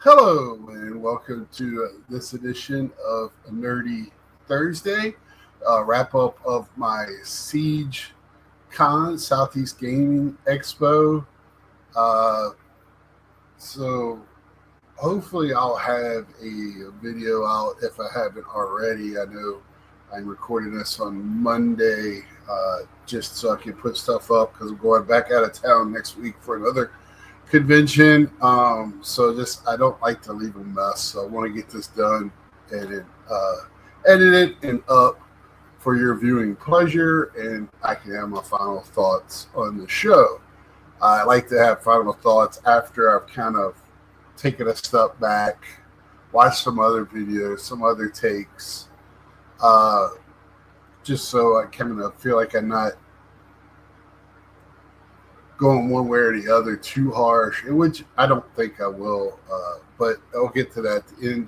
Hello and welcome to this edition of Nerdy Thursday, wrap up of my Siege Con Southeast Gaming Expo. Uh, so hopefully I'll have a video out if I haven't already. I know I'm recording this on Monday just so I can put stuff up because I'm going back out of town next week for another convention. So just I don't like to leave a mess. So I want to get this done and edit it and up for your viewing pleasure, and I can have my final thoughts on the show. I like to have final thoughts after I've kind of taken a step back, watched some other videos, some other takes, uh, just so I kind of feel like I'm not going one way or the other too harsh, which I don't think I will, but I'll get to that at the end.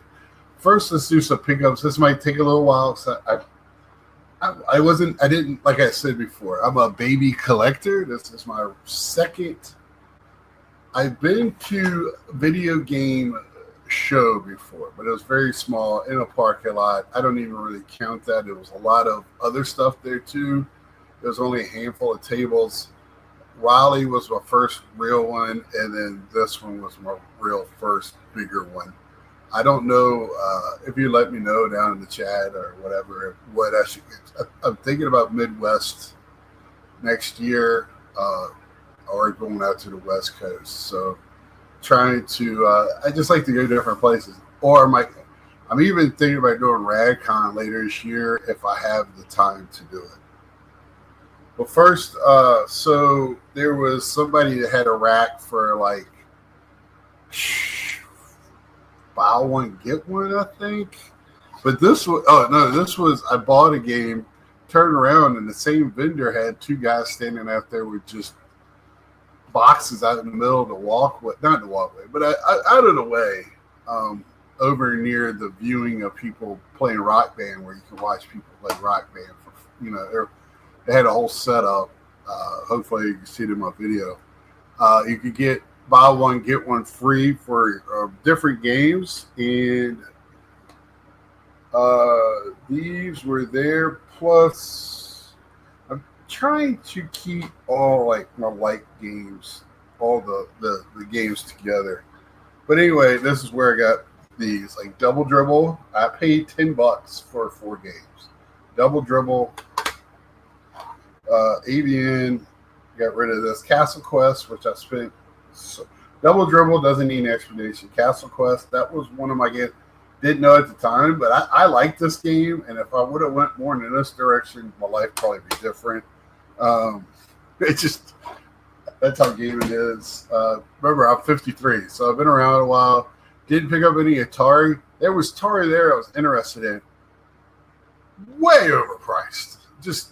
First, let's do some pickups. This might take a little while. So I didn't, like I said before, I'm a baby collector. This is my second. I've been to a video game show before, but it was very small in a parking lot. I don't even really count that. There was a lot of other stuff there too. There was only a handful of tables. Raleigh was my first real one, and then this one was my real first bigger one. I don't know if you let me know down in the chat or whatever what I should get. I'm thinking about Midwest next year or going out to the West Coast. So trying to, I just like to go to different places. Or I'm even thinking about doing RadCon later this year if I have the time to do it. But first, so there was somebody that had a rack for like buy one get one, I think. But this was I bought a game, turned around, and the same vendor had two guys standing out there with just boxes out in the middle of the walkway, not the walkway, but out of the way, over near the viewing of people playing Rock Band, where you can watch people play Rock Band for. They had a whole setup. Hopefully you can see it in my video. You could buy one, get one free for different games. And these were there. Plus, I'm trying to keep all like my light games, all the games together. But anyway, this is where I got these. Like Double Dribble. I paid $10 for 4 games. Double Dribble. AVN, got rid of this. Castle Quest, which I spent. Double Dribble doesn't need an explanation. Castle Quest, that was one of my games. Didn't know at the time, but I like this game, and if I would have went more in this direction, my life probably be different. It just that's how gaming is. Remember, I'm 53, so I've been around a while. Didn't pick up any Atari. There was Atari there I was interested in. Way overpriced. Just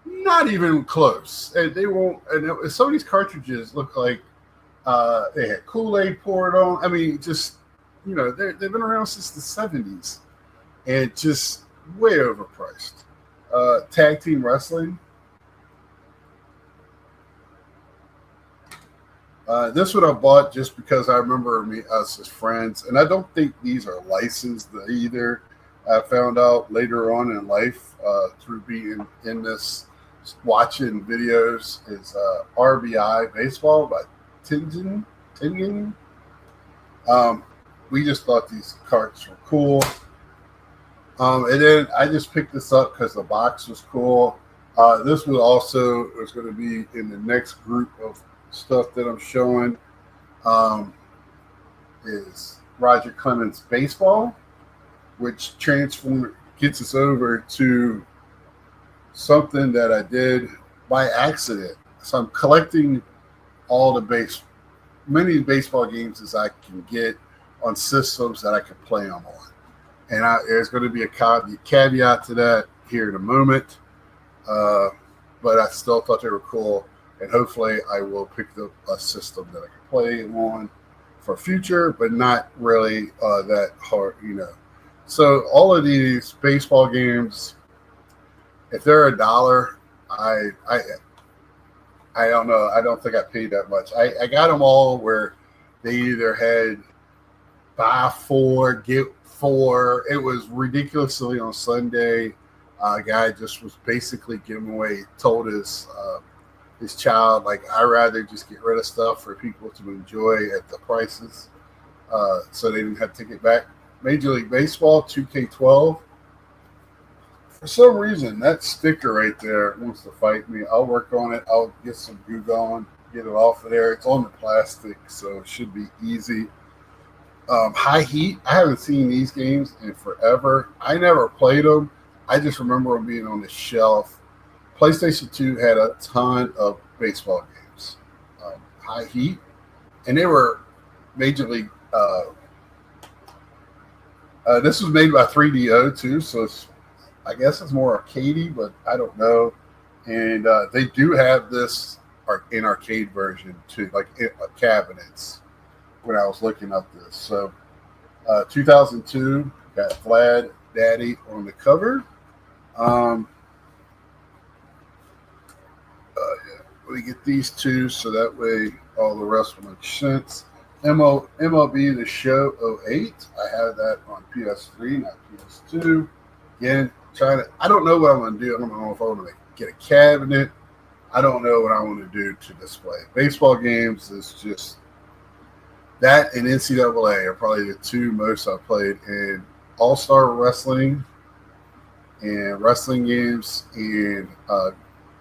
not even close. And they won't. And some of these cartridges look like they had Kool-Aid poured on. I mean, just they've been around since the 70s, and just way overpriced. Tag team wrestling. This one I bought just because I remember us as friends, and I don't think these are licensed either. I found out later on in life through being in this watching videos is RBI Baseball by Tingen. We just thought these carts were cool. And then I just picked this up because the box was cool. This was going to be in the next group of stuff that I'm showing. Is Roger Clemens Baseball, which gets us over to something that I did by accident. So I'm collecting many baseball games as I can get on systems that I can play them on. And there's going to be a caveat to that here in a moment. But I still thought they were cool. And hopefully I will pick up a system that I can play on for future, but not really that hard, So all of these baseball games, if they're $1, I don't know. I don't think I paid that much. I got them all where They either had buy four, get four. It was ridiculously on Sunday. A guy just was basically giving away, told his child, like, I'd rather just get rid of stuff for people to enjoy at the prices, so they didn't have to take it back. Major League Baseball 2K12. For some reason, that sticker right there wants to fight me. I'll work on it. I'll get some glue going, get it off of there. It's on the plastic, so it should be easy. High Heat. I haven't seen these games in forever. I never played them. I just remember them being on the shelf. PlayStation 2 had a ton of baseball games. High Heat. And they were Major League. This was made by 3DO too, so I guess it's more arcadey, but I don't know. And they do have this in arcade version too, like cabinets. When I was looking up this, so 2002 got Vlad Daddy on the cover. Yeah, let me get these two so that way all the rest will make sense. MLB The Show '08. I have that on PS3, not PS2. Again, I don't know what I'm going to do. I don't know if I want to get a cabinet. I don't know what I want to do to display. Baseball games is just that, and NCAA are probably the two most I've played in All-Star Wrestling and wrestling games, and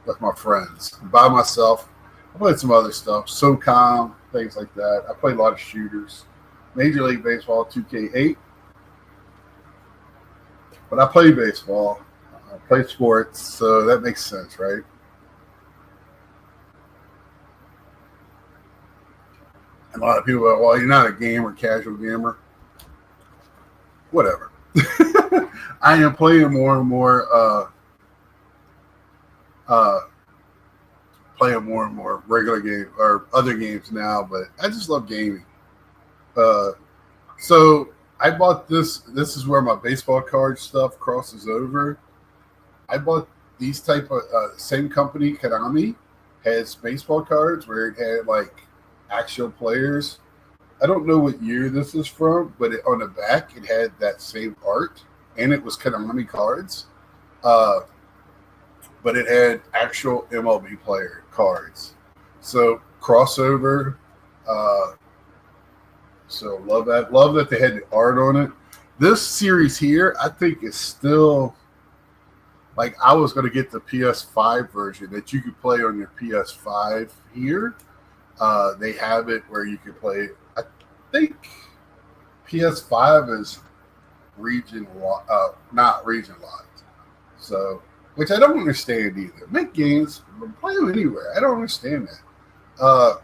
with my friends. By myself, I played some other stuff, SOCOM, things like that. I played a lot of shooters. Major League Baseball 2K8. But I play baseball. I play sports, so that makes sense, right? A lot of people are, well, you're not a gamer, casual gamer. Whatever. I am playing more and more regular games or other games now, but I just love gaming. So I bought this. This is where my baseball card stuff crosses over. I bought these type of same company, Konami, has baseball cards where it had like actual players. I don't know what year this is from, but on the back it had that same art, and it was Konami cards. But it had actual MLB player cards. So crossover. So love that. Love that they had the art on it. This series here, I think, is still like I was going to get the PS5 version that you could play on your PS5 here. They have it where you can play. I think PS5 is not region locked. So, which I don't understand either. Make games, play them anywhere. I don't understand that.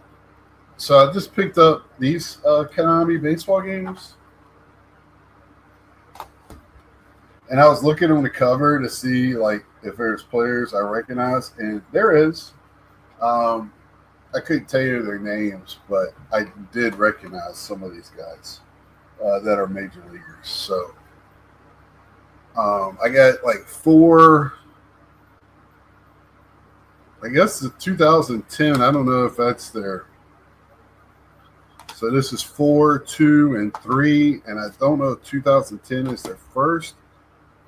So I just picked up these Konami baseball games, and I was looking on the cover to see like if there's players I recognize, and there is. I couldn't tell you their names, but I did recognize some of these guys that are major leaguers. So I got like 4. I guess the 2010. I don't know if that's their. So this is 4, 2, and 3, and I don't know if 2010 is their first.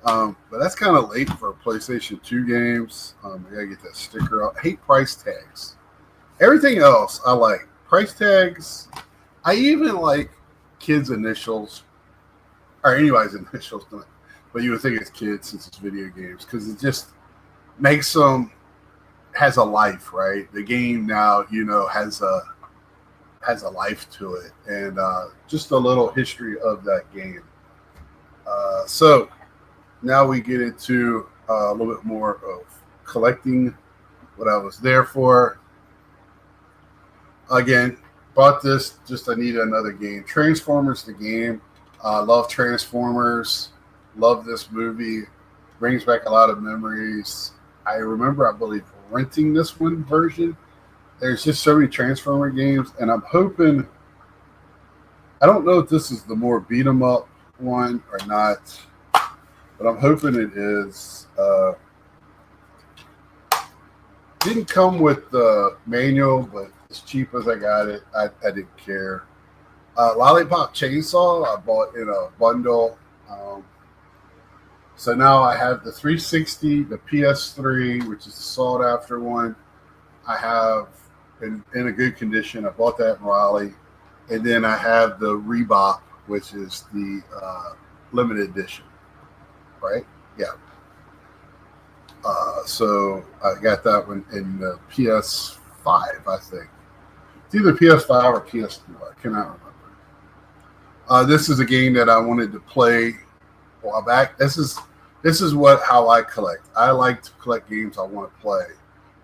But that's kind of late for PlayStation 2 games. I gotta get that sticker out. I hate price tags. Everything else I like. Price tags. I even like kids' initials, or anybody's initials, but you would think it's kids since it's video games, because it just makes them has a life, right? The game now, has a life to it, and just a little history of that game. So now we get into a little bit more of collecting, what I was there for. Again, bought this, just I needed another game. Transformers the game. Love Transformers. Love this movie. Brings back a lot of memories. I remember, I believe, renting this one version. There's just so many Transformer games, and I'm hoping, I don't know if this is the more beat 'em up one or not, but I'm hoping it is. Didn't come with the manual, but as cheap as I got it, I didn't care. Lollipop Chainsaw I bought in a bundle. So now I have the 360, the PS3, which is the sought after one. I have in a good condition. I bought that in Raleigh. And then I have the Reebok, which is the limited edition, right? Yeah. So I got that one in the PS5, I think. It's either PS5 or PS4. I cannot remember. This is a game that I wanted to play a while back. This is how I collect. I like to collect games I want to play.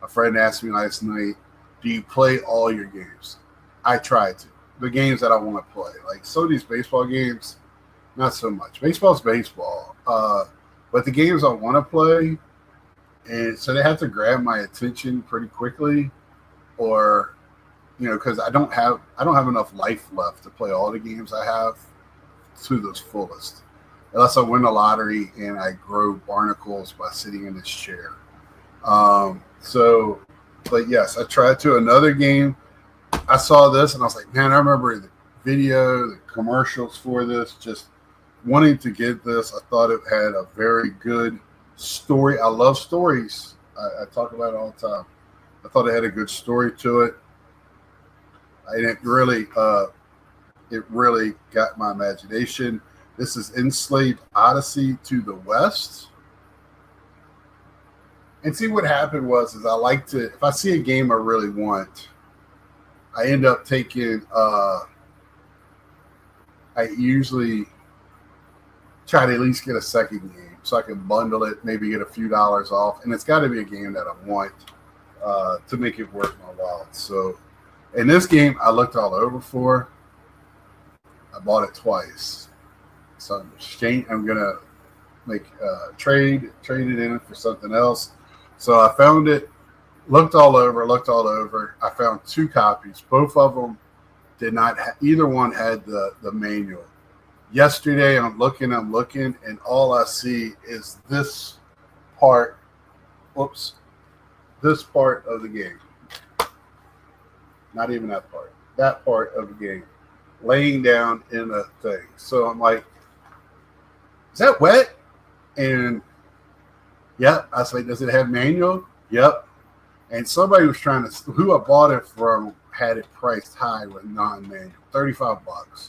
A friend asked me last night, "Do you play all your games?" I try to. The games that I want to play, like some of these baseball games, not so much. Baseball's baseball, but the games I want to play, and so they have to grab my attention pretty quickly, or because I don't have enough life left to play all the games I have to the fullest, unless I win the lottery and I grow barnacles by sitting in this chair. But yes, I tried to. Another game, I saw this and I was like, man, I remember the video, the commercials for this, just wanting to get this. I thought it had a very good story. I love stories. I talk about it all the time. I thought it had a good story to it. And it really got my imagination. This is Enslaved Odyssey to the West. And see, what happened was I like to, if I see a game I really want, I end up taking, I usually try to at least get a second game so I can bundle it, maybe get a few dollars off. And it's got to be a game that I want to make it worth my while. So in this game, I looked all over for. I bought it twice. So I'm going to make trade it in for something else. So I found it. Looked all over. I found two copies. Both of them did not. Either one had the manual. Yesterday, I'm looking, and all I see is this part. Whoops. This part of the game. Not even that part. That part of the game. Laying down in a thing. So I'm like, is that wet? And yep. I was like, does it have manual? Yep. And somebody was trying to, who I bought it from, had it priced high with non-manual, $35.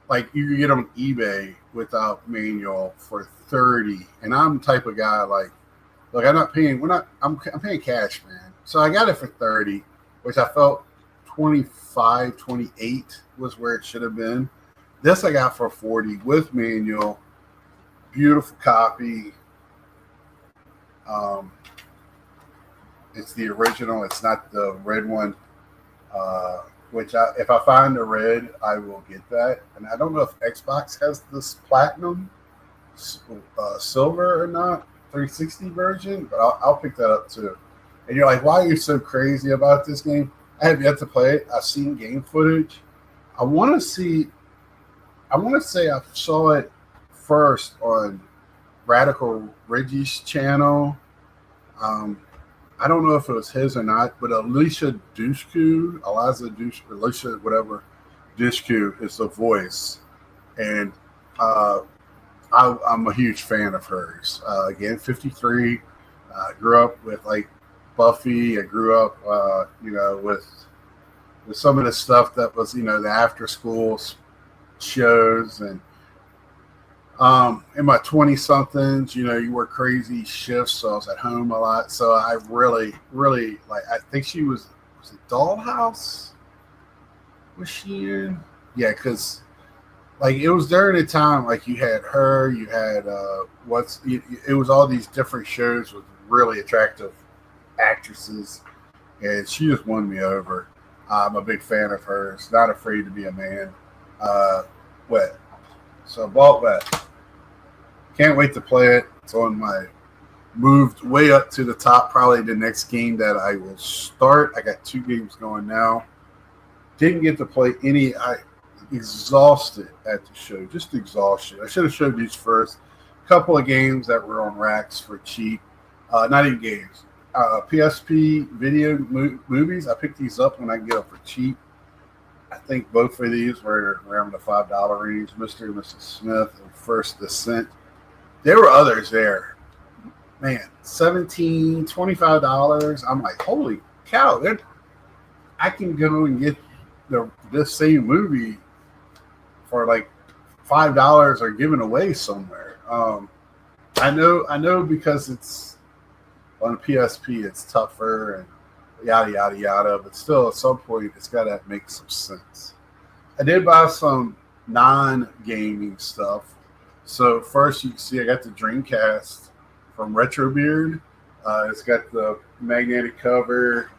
Like you can get on eBay without manual for $30. And I'm the type of guy like, look, I'm not paying. I'm paying cash, man. So I got it for $30, which I felt 25, 28 was where it should have been. This I got for $40 with manual. Beautiful copy. It's the original. It's not the red one, which if I find the red, I will get that. And I don't know if Xbox has this platinum silver or not, 360 version, but I'll pick that up too. And you're like, why are you so crazy about this game? I have yet to play it. I've seen game footage. I want to say I saw it first on Radical Reggie's channel. I don't know if it was his or not, but Alicia Dushku is the voice. And I'm a huge fan of hers. Again, 53. Grew up with like Buffy. I grew up, with some of the stuff that was, the after school shows. And in my 20-somethings, you work crazy shifts, so I was at home a lot. So I really, really I think she was it Dollhouse? Was she in? Yeah, because it was during the time you had her, you had it was all these different shows with really attractive actresses, and she just won me over. I'm a big fan of hers. Not Afraid to Be a Man. Wet. So I bought Wet. Can't wait to play it. It's on my moved way up to the top. Probably the next game that I will start. I got 2 games going now. Didn't get to play any. I exhausted at the show. Just exhausted. I should have showed these first. Couple of games that were on racks for cheap. Not even games. PSP video movies. I picked these up when I can get them for cheap. I think both of these were around the $5 range. Mr. and Mrs. Smith and First Descent. There were others there. Man, $17, $25. I'm like, holy cow! I can go and get this same movie for like $5 or given away somewhere. I know because it's on PSP, it's tougher and yada yada yada. But still, at some point, it's got to make some sense. I did buy some non-gaming stuff. So first, you can see I got the Dreamcast from Retrobeard. It's got the magnetic cover,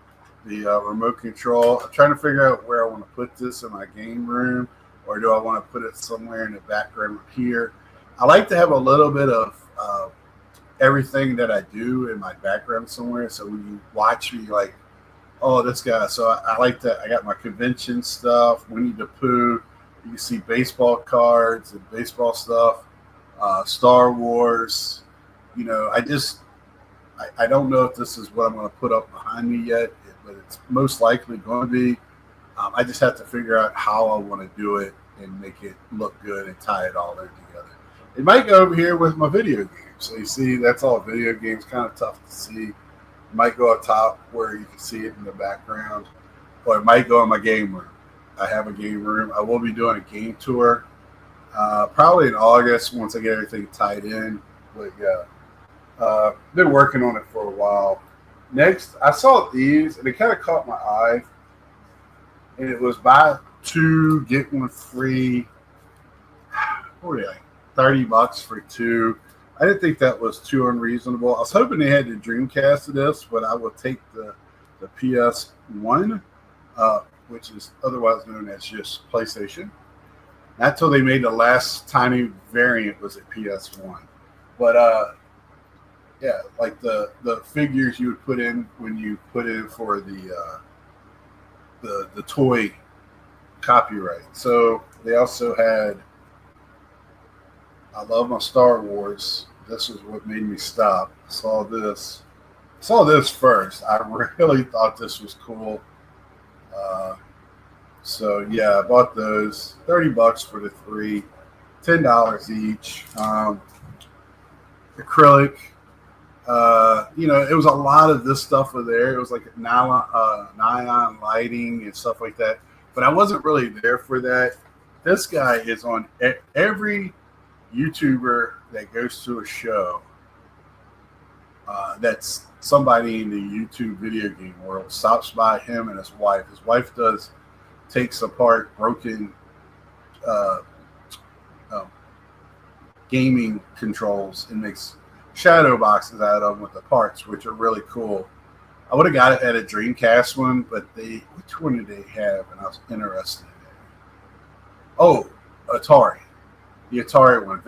the remote control. I'm trying to figure out where I want to put this in my game room, or do I want to put it somewhere in the background here? I like to have a little bit of everything that I do in my background somewhere. So when you watch me, like, oh, this guy. So I like that. I got my convention stuff, Winnie the Pooh. You can see baseball cards and baseball stuff, Star Wars. You know, I don't know if this is what I'm going to put up behind me yet, but it's most likely going to be. I just have to figure out how I want to do it and make it look good and tie it all in together. It might go over here with my video games. So you see, that's all video games, kind of tough to see. It might go up top where you can see it in the background, or it might go in my game room. I have a game room. I will be doing a game tour probably in August once I get everything tied in. But yeah, been working on it for a while. Next, I saw these, and it kind of caught my eye. And it was buy two, get one free. What were they like? $30 for two. I didn't think that was too unreasonable. I was hoping they had the Dreamcast of this, but I would take the PS1, which is otherwise known as just PlayStation. Not till they made the last tiny variant was it PS1. But yeah, like the figures you would put in when you put in for the toy copyright. So they also had. I love my Star Wars. This is what made me stop. Saw this first. I really thought this was cool. So yeah, I bought those. $30 for the three, $10 each. Acrylic. You know, it was a lot of this stuff over there. It was like neon lighting and stuff like that. But I wasn't really there for that. This guy is on every YouTuber that goes to a show that's somebody in the YouTube video game world stops by him and his wife. His wife takes apart broken gaming controls and makes shadow boxes out of them with the parts, which are really cool. I would have got it at a Dreamcast one, but which one did they have? And I was interested in it. Oh, Atari. The Atari one,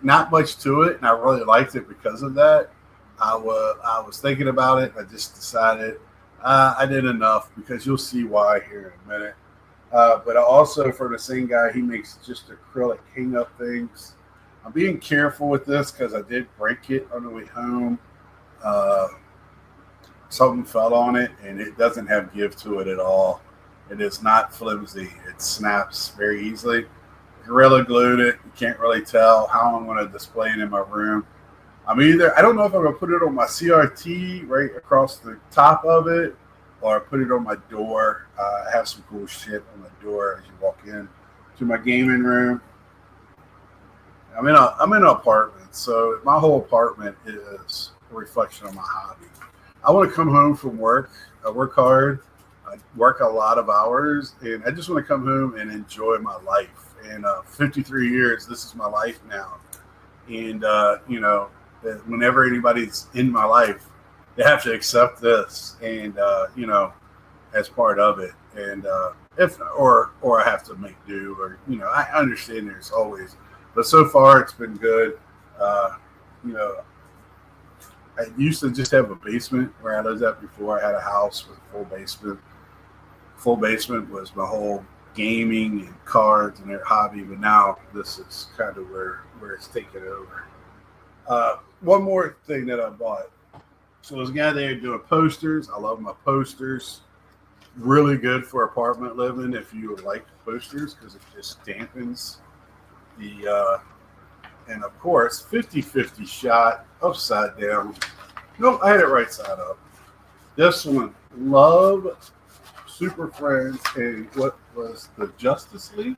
not much to it, and I really liked it because of that. I was thinking about it. I just decided I did enough because you'll see why here in a minute. But also for the same guy, he makes just acrylic hang-up things. I'm being careful with this because I did break it on the way home. Something fell on it, and it doesn't have give to it at all. It is not flimsy. It snaps very easily. Gorilla glued it. You can't really tell how I'm going to display it in my room. I don't know if I'm going to put it on my CRT right across the top of it or put it on my door. I have some cool shit on my door as you walk in to my gaming room. I'm in an apartment, so my whole apartment is a reflection of my hobby. I want to come home from work. I work hard. I work a lot of hours, and I just want to come home and enjoy my life. And 53 years, this is my life now. And, you know, whenever anybody's in my life, they have to accept this and, you know, as part of it. And or I have to make do, or, you know, I understand there's always, but so far it's been good. You know, I used to just have a basement where I lived at before. I had a house with a full basement. Full basement was my whole gaming and cards and their hobby, but now this is kind of where it's taken over. One more thing that I bought. So there's a guy there doing posters. I love my posters. really good for apartment living if you like posters because it just dampens the and of course 50-50 shot upside down. Nope, I had it right side up. This one, Love, Super Friends, and what was the Justice League,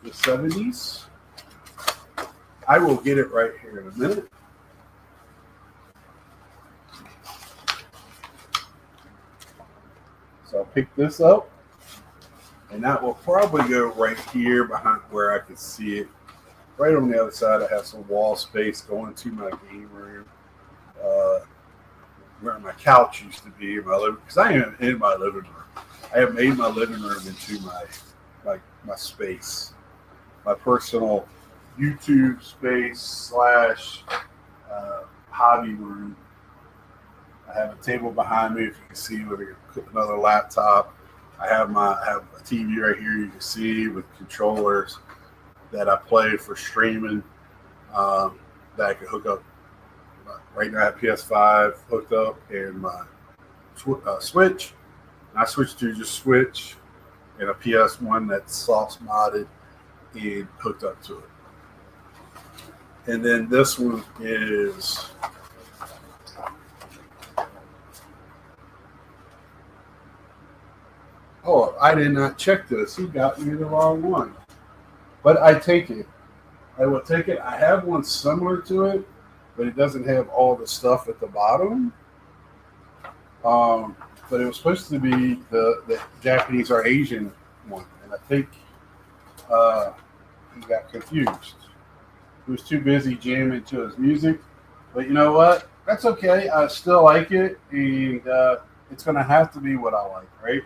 the 70s. I will get it right here in a minute. So I'll pick this up, and that will probably go right here behind where I can see it. Right on the other side, I have some wall space going to my game room, where my couch used to be in my living room, because I am in my living room. I have made my living room into my space, my personal YouTube space / hobby room. I have a table behind me, if you can see, with another laptop. I have a TV right here you can see with controllers that I play for streaming, that I can hook up. Right now I have PS5 hooked up and my Switch. I switched to just Switch and a PS1 that's soft modded and hooked up to it. And then this one is I did not check this. He got me the wrong one. But I take it. I will take it. I have one similar to it, but it doesn't have all the stuff at the bottom. But it was supposed to be the Japanese or Asian one. And I think he got confused. He was too busy jamming to his music. But you know what? That's okay. I still like it. And it's going to have to be what I like, right?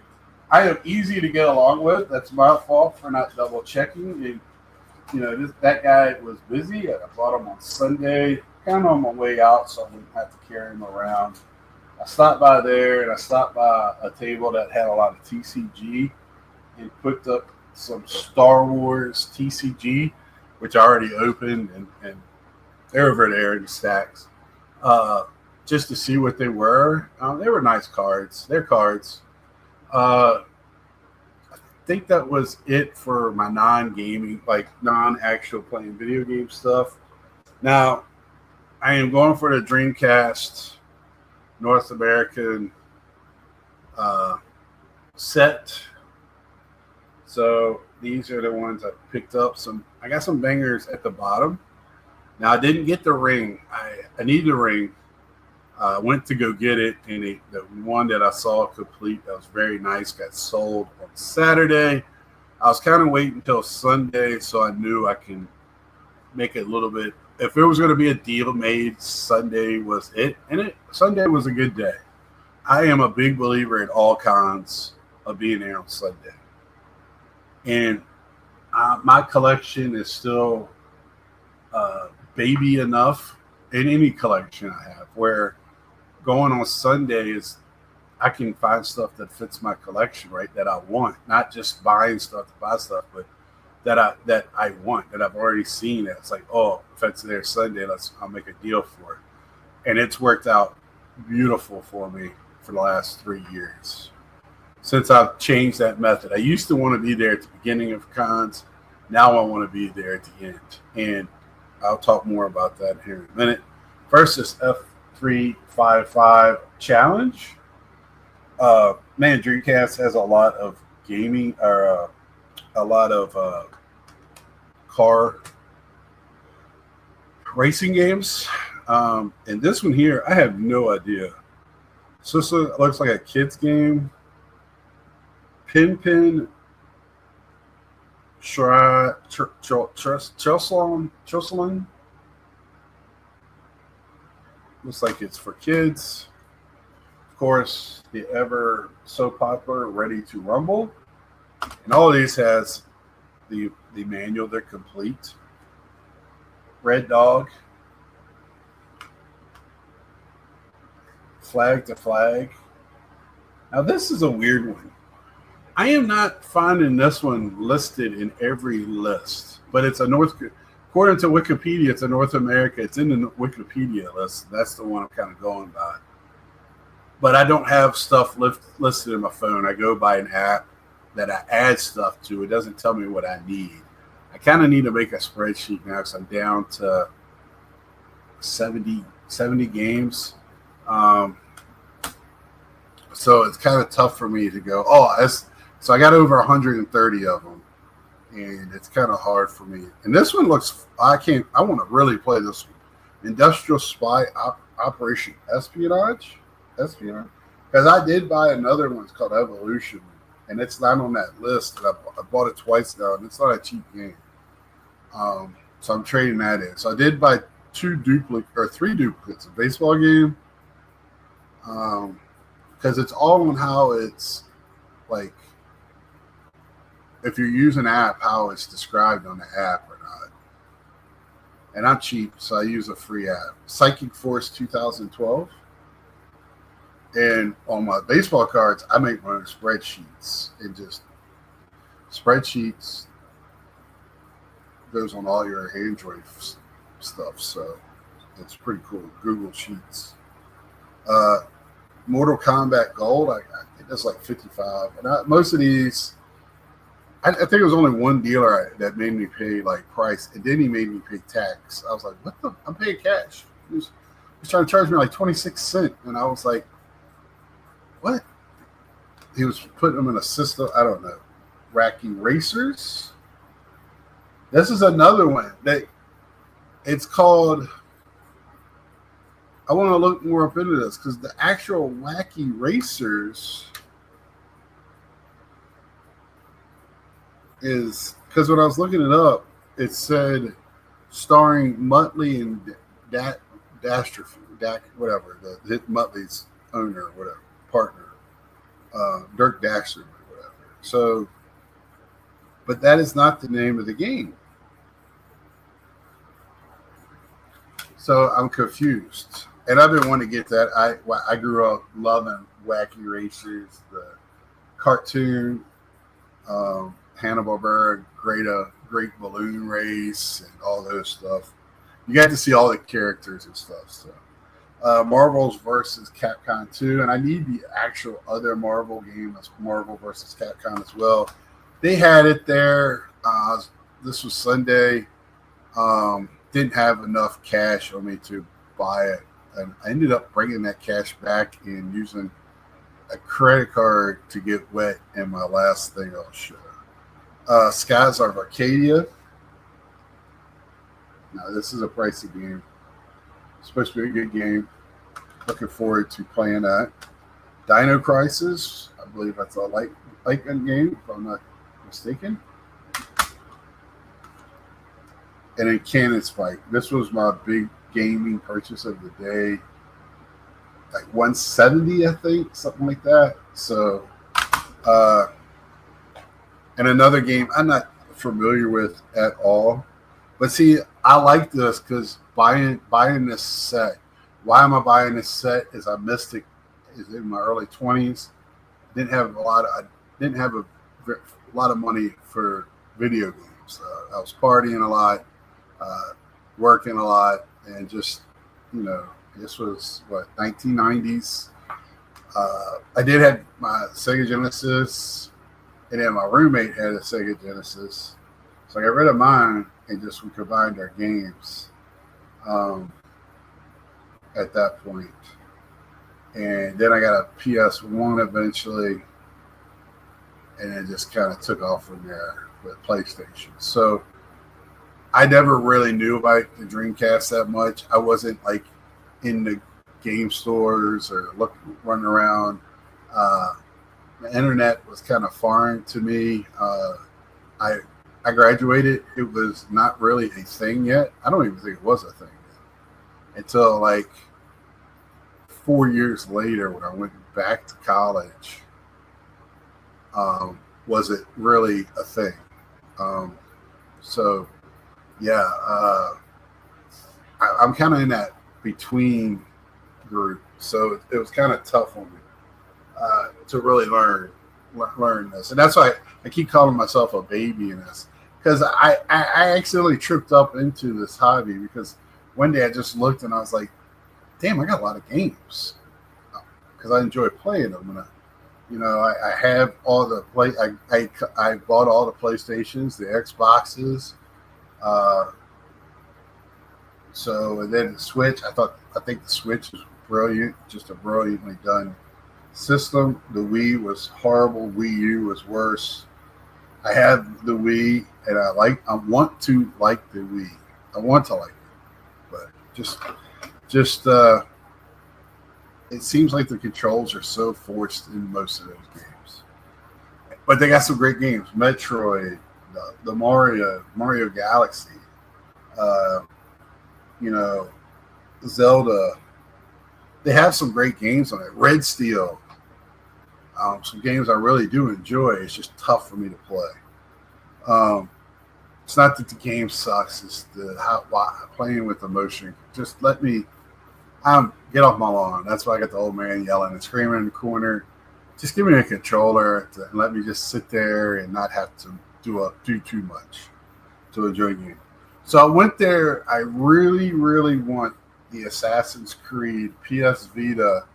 I am easy to get along with. That's my fault for not double checking. And, that guy was busy. I bought him on Sunday, kind of on my way out, so I wouldn't have to carry him around. I stopped by there, and I stopped by a table that had a lot of TCG and picked up some Star Wars TCG, which I already opened, and they're over there in the stacks, just to see what they were. They were nice cards. They're cards. I think that was it for my non-gaming, like non-actual playing video game stuff. Now, I am going for the Dreamcast North American set. So these are the ones I picked up. I got some bangers at the bottom. Now, I didn't get the ring. I need the ring. I went to go get it, and the one that I saw complete that was very nice got sold on Saturday. I was kind of waiting until Sunday, so I knew I can make it a little bit. If it was going to be a deal made, Sunday was it, and Sunday was a good day. I am a big believer in all cons of being there on Sunday, and my collection is still baby enough in any collection I have where going on Sunday is I can find stuff that fits my collection, right? That I want, not just buying stuff to buy stuff, but that I want, that I've already seen. It's like, oh, if it's there Sunday, I'll make a deal for it, and it's worked out beautiful for me for the last 3 years since I've changed that method. I used to want to be there at the beginning of cons. Now I want to be there at the end, and I'll talk more about that here in a minute. First is F355 Challenge. Man, Dreamcast has a lot of gaming, or a lot of car racing games. And this one here, I have no idea. So this looks like a kid's game. Pin Choslon. Looks like it's for kids. Of course, the ever so popular Ready to Rumble. And all of these has the manual. They're complete. Red Dog. Flag to Flag. Now this is a weird one. I am not finding this one listed in every list, but it's according to Wikipedia, it's a North America. It's in the Wikipedia list. That's the one I'm kind of going by. but I don't have stuff listed in my phone. I go by an app that I add stuff to. It doesn't tell me what I need. I kind of need to make a spreadsheet now because I'm down to 70 games. Um, so it's kind of tough for me to go, so I got over 130 of them, and it's kind of hard for me. And this one looks, I want to really play this one. Industrial Spy Operation Espionage. Because I did buy another one. It's called Evolution, and it's not on that list. I bought it twice now, and it's not a cheap game. So I'm trading that in. So I did buy three duplicates. A baseball game, because it's all on how it's like if you use an app, how it's described on the app or not. And I'm cheap, so I use a free app. Psychic Force 2012. And on my baseball cards, I make my own spreadsheets. And just spreadsheets goes on all your Android stuff. So it's pretty cool. Google Sheets. Mortal Kombat Gold, I think that's like 55. And most of these, I think it was only one dealer that made me pay like price, and then he made me pay tax. I was like, what the? I'm paying cash. He was trying to charge me like 26 cents. And I was like, what? He was putting them in a system. I don't know. Wacky Racers. This is another one that it's called. I want to look more up into this because the actual Wacky Racers is because when I was looking it up, it said starring Muttley and Dastrophe, whatever, the Muttley's owner, whatever, partner, Dirk Dastardly, whatever. So, but that is not the name of the game. So I'm confused. And I've been wanting to get that. I grew up loving Wacky Racers, the cartoon, Hanna-Barbera, great balloon race, and all those stuff. You got to see all the characters and stuff. So, Marvel's versus Capcom 2, and I need the actual other Marvel game, that's Marvel versus Capcom as well. They had it there. This was Sunday. Didn't have enough cash on me to buy it, and I ended up bringing that cash back and using a credit card to get wet in my last thing I'll show. Skies of Arcadia. Now, this is a pricey game. It's supposed to be a good game. Looking forward to playing that. Dino Crisis. I believe that's a light gun game, if I'm not mistaken. And then Cannon Spike. This was my big gaming purchase of the day. Like 170, I think, something like that. So, and another game I'm not familiar with at all. But see, I like this because buying this set. Why am I buying this set? Is I missed it. Is in my early 20s. Didn't have a lot of money for video games. I was partying a lot, working a lot, and just this was 1990s. I did have my Sega Genesis, and then my roommate had a Sega Genesis, so I got rid of mine and we combined our games at that point. And then I got a PS1 eventually, and it just kind of took off from there with PlayStation. So I never really knew about the Dreamcast that much. I wasn't like in the game stores or running around. The internet was kind of foreign to me. I graduated. It was not really a thing yet. I don't even think it was a thing yet until like 4 years later when I went back to college. Was it really a thing? So yeah, I'm kind of in that between group, so it was kind of tough on me to really learn this, and that's why I keep calling myself a baby in this, because I accidentally tripped up into this hobby because one day I just looked and I was like, damn, I got a lot of games, because I enjoy playing them. And I have all the play. I bought all the PlayStations, the Xboxes. Uh, and then the Switch. I think the Switch is brilliant, just a brilliantly done system. The Wii was horrible. Wii U was worse. I have the Wii, and I want to like the Wii. I want to like it, but just it seems like the controls are so forced in most of those games. But they got some great games: Metroid, the Mario Galaxy, uh, you know, Zelda. They have some great games on it. Red Steel, some games I really do enjoy. It's just tough for me to play. It's not that the game sucks. It's playing with emotion. Just let me get off my lawn. That's why I got the old man yelling and screaming in the corner. Just give me a controller and let me just sit there and not have to do too much to enjoy the game. So I went there. I really, really want the Assassin's Creed PS Vita.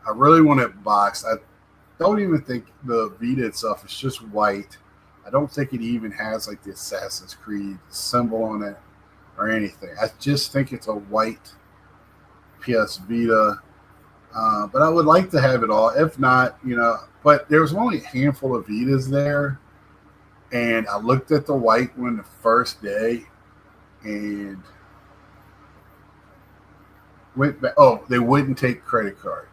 I really want it boxed. I don't even think the Vita itself is just white. I don't think it even has like the Assassin's Creed symbol on it or anything. I just think it's a white PS Vita. But I would like to have it all. If not, but there was only a handful of Vitas there. And I looked at the white one the first day and went back. Oh, they wouldn't take credit card.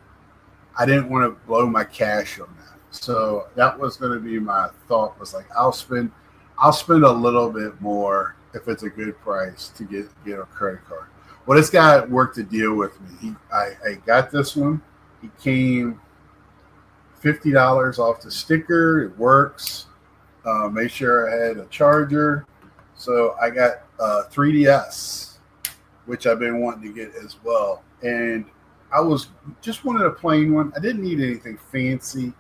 I didn't want to blow my cash on that. So that was going to be my thought, was like, I'll spend a little bit more if it's a good price to get a credit card. Well, this guy worked a deal with me. I got this one. He came $50 off the sticker. It works. Made sure I had a charger. So I got 3DS, which I've been wanting to get as well. And I was just wanted a plain one. I didn't need anything fancy.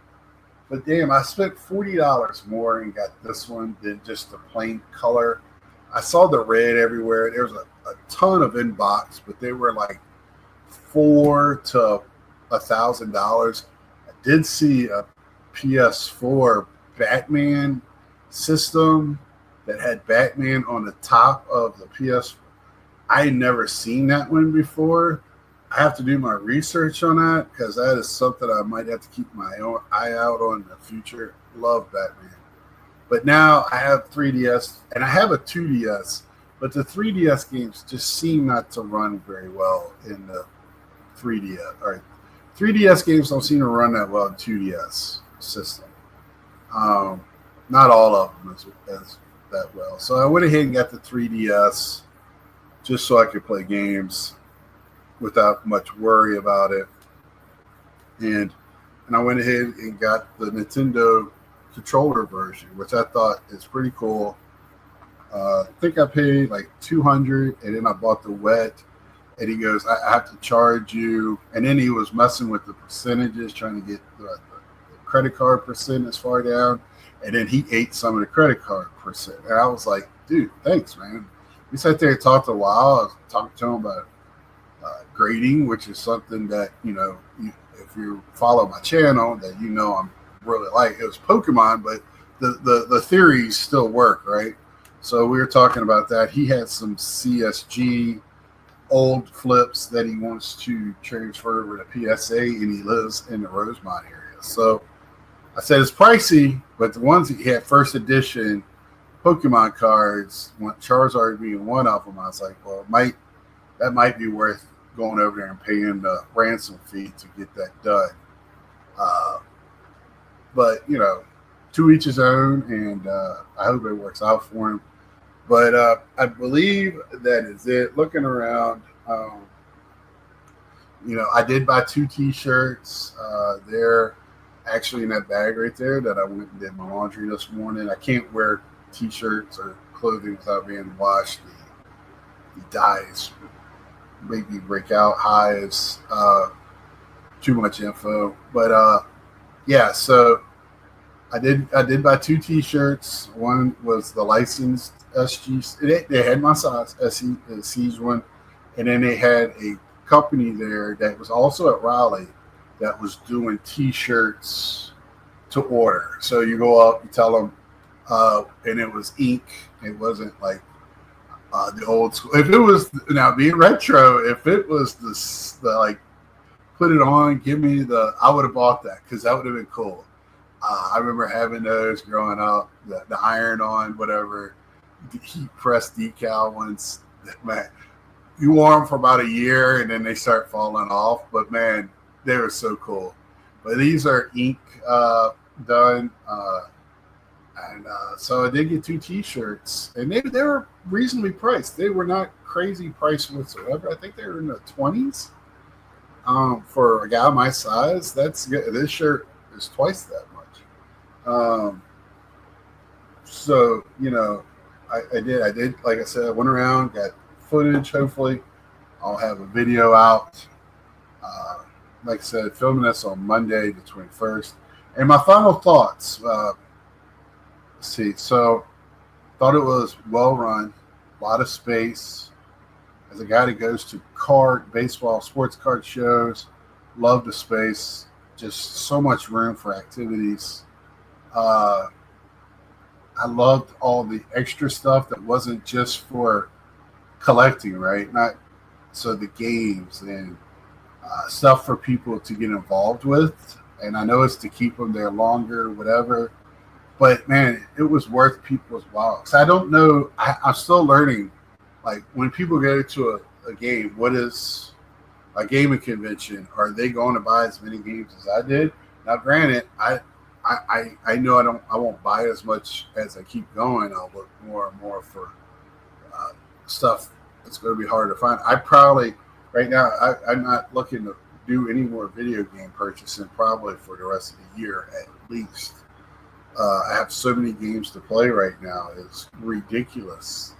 But damn, I spent $40 more and got this one than just the plain color. I saw the red everywhere. There was a ton of inbox, but they were like $400 to $1,000. I did see a PS4 Batman system that had Batman on the top of the PS. I had never seen that one before. I have to do my research on that because that is something I might have to keep my eye out on in the future. Love Batman. But now I have 3DS and I have a 2DS, but the 3DS games just seem not to run very well in the 3DS. All right. 3DS games don't seem to run that well in 2DS system. Not all of them as that well. So I went ahead and got the 3DS just so I could play games without much worry about it. And I went ahead and got the Nintendo controller version, which I thought is pretty cool. I think I paid like $200, and then I bought the wet. And he goes, I have to charge you. And then he was messing with the percentages, trying to get the credit card percent as far down. And then he ate some of the credit card percent. And I was like, dude, thanks, man. We sat there and talked a while. I was talking to him about grading, which is something that, if you follow my channel, that I'm really like. It was Pokemon, but the theories still work, right? So we were talking about that. He had some CSG old flips that he wants to transfer over to PSA, and he lives in the Rosemont area. So I said it's pricey, but the ones he had first edition Pokemon cards, Charizard being one of them, I was like, well, that might be worth going over there and paying the ransom fee to get that done. But to each his own, and I hope it works out for him. But I believe that is it. Looking around, I did buy 2 T-shirts. They're actually in that bag right there that I went and did my laundry this morning. I can't wear T-shirts or clothing without being washed. The dyes make me break out. Hives, too much info. But yeah, so I did buy 2 T-shirts. One was the licensed SG. They had my size SE one, and then they had a company there that was also at Raleigh that was doing T-shirts to order. So you go up, you tell them, and it was ink. It wasn't like the old school. If it was now being retro, if it was the like put it on, give me the, I would have bought that because that would have been cool. I remember having those growing up, the iron on, whatever, heat press decal ones. Man, you wore them for about a year and then they start falling off. But man, they were so cool. But these are ink done. So I did get 2 T-shirts, and they were reasonably priced. They were not crazy price whatsoever. I think they were in the 20s. For a guy my size, that's good. This shirt is twice that much. So I did. Like I said, I went around, got footage. Hopefully, I'll have a video out. Like I said, filming this on Monday, the 21st. And my final thoughts. Let's see. So, thought it was well run, a lot of space. As a guy that goes to baseball, sports card shows, love the space. Just so much room for activities. I loved all the extra stuff that wasn't just for collecting, right? Not so the games and stuff for people to get involved with. And I know it's to keep them there longer, whatever. But man, it was worth people's while. Because I don't know, I'm still learning. Like when people go to a game, what is a gaming convention? Are they going to buy as many games as I did? Now, granted, I know I won't buy as much as I keep going. I'll look more and more for stuff that's going to be hard to find. I probably right now I'm not looking to do any more video game purchasing probably for the rest of the year at least. I have so many games to play right now. It's ridiculous.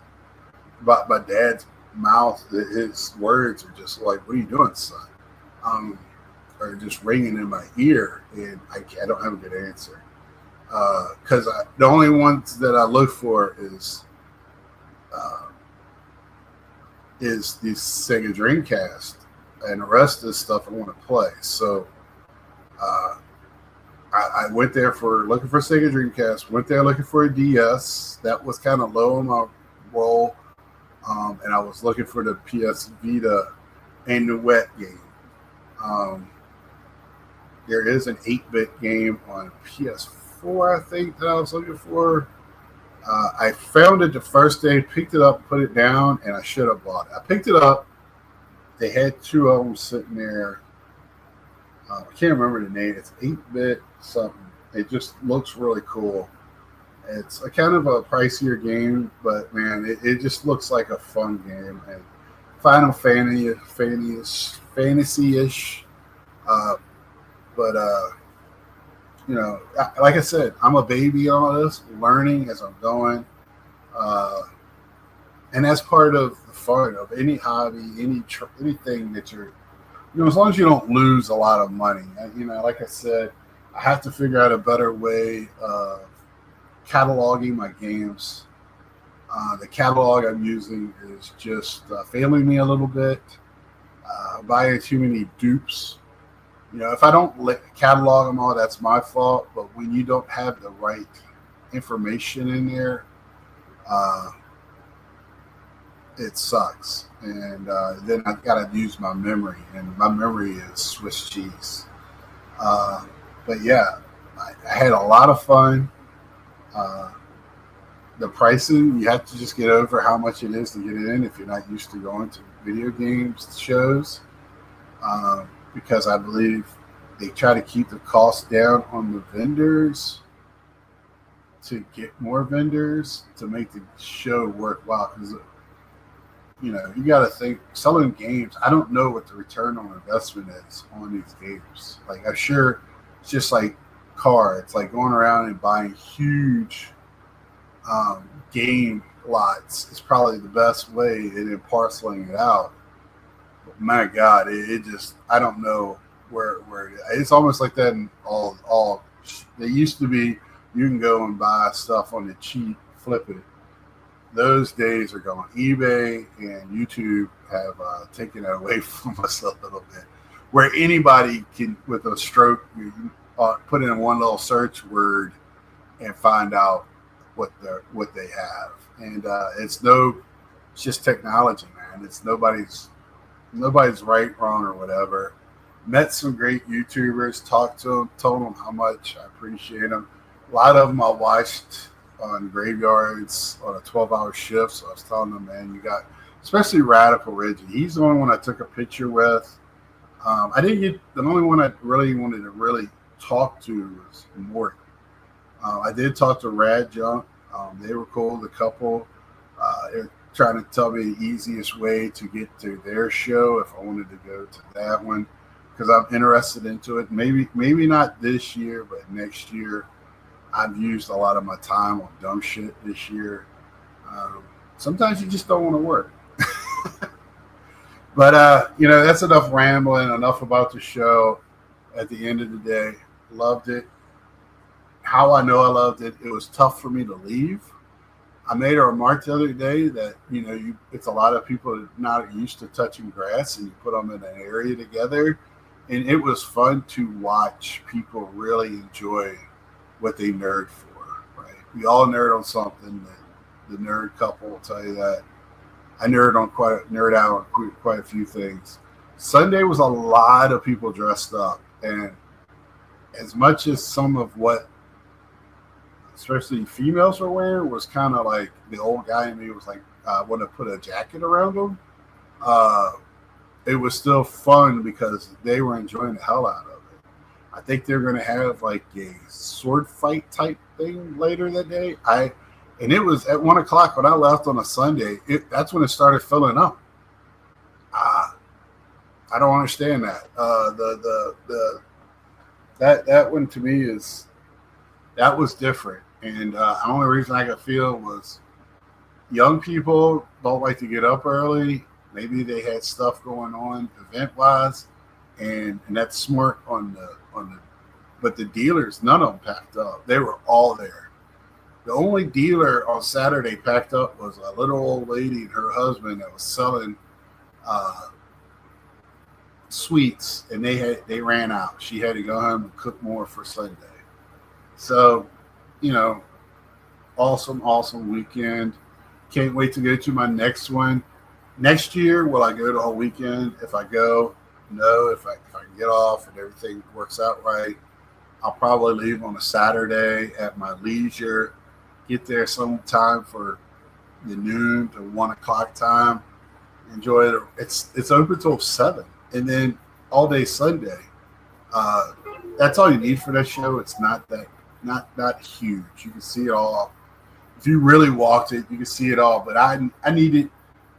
But my dad's mouth, his words are just like, "What are you doing, son?" Are just ringing in my ear, and I don't have a good answer. Because the only ones that I look for is the Sega Dreamcast, and the rest of the stuff I want to play. So I went there looking for Sega Dreamcast. Went there looking for a DS. That was kind of low on my roll. And I was looking for the PS Vita and the Wet game. There is an 8-bit game on PS4, I think, that I was looking for. I found it the first day, picked it up, put it down, and I should have bought it. I picked it up. They had 2 of them sitting there. I can't remember the name. It's 8-bit something. It just looks really cool. It's a kind of a pricier game, but man, it just looks like a fun game. And Final Fantasy-ish. But like I said, I'm a baby on all this, learning as I'm going. And that's part of the fun of any hobby, anything that you're, as long as you don't lose a lot of money. And, like I said, I have to figure out a better way of cataloging my games. The catalog I'm using is just failing me a little bit. Buying too many dupes. If I don't catalog them all, that's my fault. But when you don't have the right information in there, it sucks. And then I've got to use my memory, and my memory is Swiss cheese. But yeah, I had a lot of fun. The pricing, you have to just get over how much it is to get in if you're not used to going to video games shows. Because I believe they try to keep the cost down on the vendors to get more vendors to make the show worthwhile. Because you got to think, selling games, I don't know what the return on investment is on these games. Like, I'm sure it's just like cards, like going around and buying huge game lots is probably the best way, and then parceling it out. But my God, it just, I don't know where it's almost like that in all. They used to be, you can go and buy stuff on the cheap, flip it. Those days are gone. eBay and YouTube have taken it away from us a little bit. where anybody can, with a stroke, put in one little search word and find out what they have. And it's just technology, man. It's nobody's right, wrong, or whatever. Met some great YouTubers, talked to them, told them how much I appreciate them. A lot of them I watched on graveyards on a 12-hour shift. So I was telling them, man, you got, especially Radical Reggie. He's the only one I took a picture with. I didn't get, the only one I really wanted to really talk to was Morton. I did talk to Rad Junk. They were cool, the couple. They're trying to tell me the easiest way to get to their show if I wanted to go to that one, because I'm interested into it. Maybe not this year, but next year. I've used a lot of my time on dumb shit this year. Sometimes you just don't want to work. But, that's enough rambling, enough about the show. At the end of the day, loved it. How I know I loved it, it was tough for me to leave. I made a remark the other day that, it's a lot of people not used to touching grass, and you put them in an area together. And it was fun to watch people really enjoy what they nerd for, right? We all nerd on something. The nerd couple will tell you that. I nerd out on quite a few things. Sunday was a lot of people dressed up, and as much as some of what, especially females were wearing, was kind of like the old guy in me was like, I want to put a jacket around them. It was still fun because they were enjoying the hell out of it. I think they're going to have like a sword fight type thing later that day. And it was at 1 o'clock when I left on a Sunday. That's when it started filling up. I don't understand that. That one to me that was different. And the only reason I could feel was young people don't like to get up early. Maybe they had stuff going on event wise, and that's smart on the. But the dealers, none of them packed up. They were all there. The only dealer on Saturday packed up was a little old lady and her husband that was selling sweets, and they ran out. She had to go home and cook more for Sunday. So, awesome weekend. Can't wait to go to my next one. Next year, will I go the whole weekend? If I go, no. If I can get off and everything works out right, I'll probably leave on a Saturday at my leisure. Get there sometime for the noon to 1 o'clock time. Enjoy it. It's open till 7, and then all day Sunday. That's all you need for that show. It's not huge. You can see it all. If you really walked it, you can see it all. But I needed.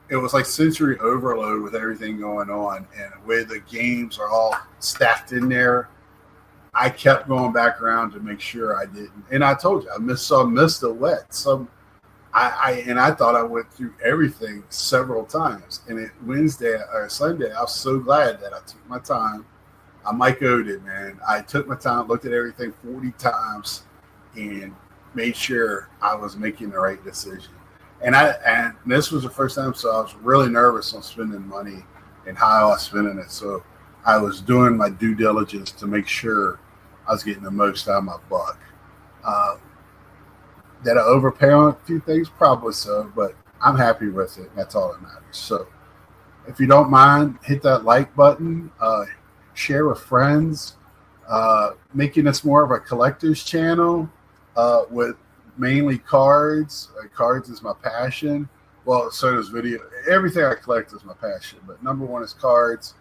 It was like sensory overload with everything going on, and the way the games are all stacked in there. I kept going back around to make sure I didn't. And I told you, I missed the wet. I thought I went through everything several times. And Wednesday or Sunday, I was so glad that I took my time. I Mike owed it, man. I took my time, looked at everything 40 times, and made sure I was making the right decision. And this was the first time, so I was really nervous on spending money and how I was spending it. So I was doing my due diligence to make sure I was getting the most out of my buck. Did I overpay on a few things? Probably so, but I'm happy with it. That's all that matters. So if you don't mind, hit that like button, share with friends, making this more of a collector's channel with mainly cards. Cards is my passion. Well, so does video. Everything I collect is my passion, but number one is cards.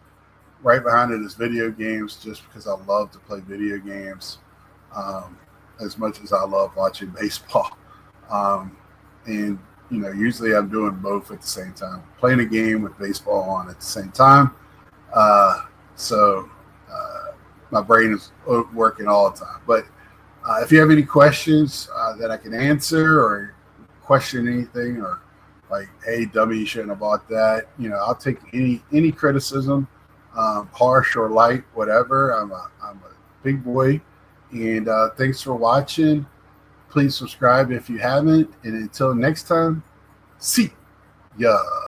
Right behind it is video games, just because I love to play video games as much as I love watching baseball. And, usually I'm doing both at the same time. Playing a game with baseball on at the same time. So my brain is working all the time. But if you have any questions that I can answer, or question anything, or like, hey, dummy, you shouldn't have bought that, I'll take any criticism. Harsh or light, whatever. I'm a big boy, and thanks for watching. Please subscribe if you haven't, and until next time, see ya.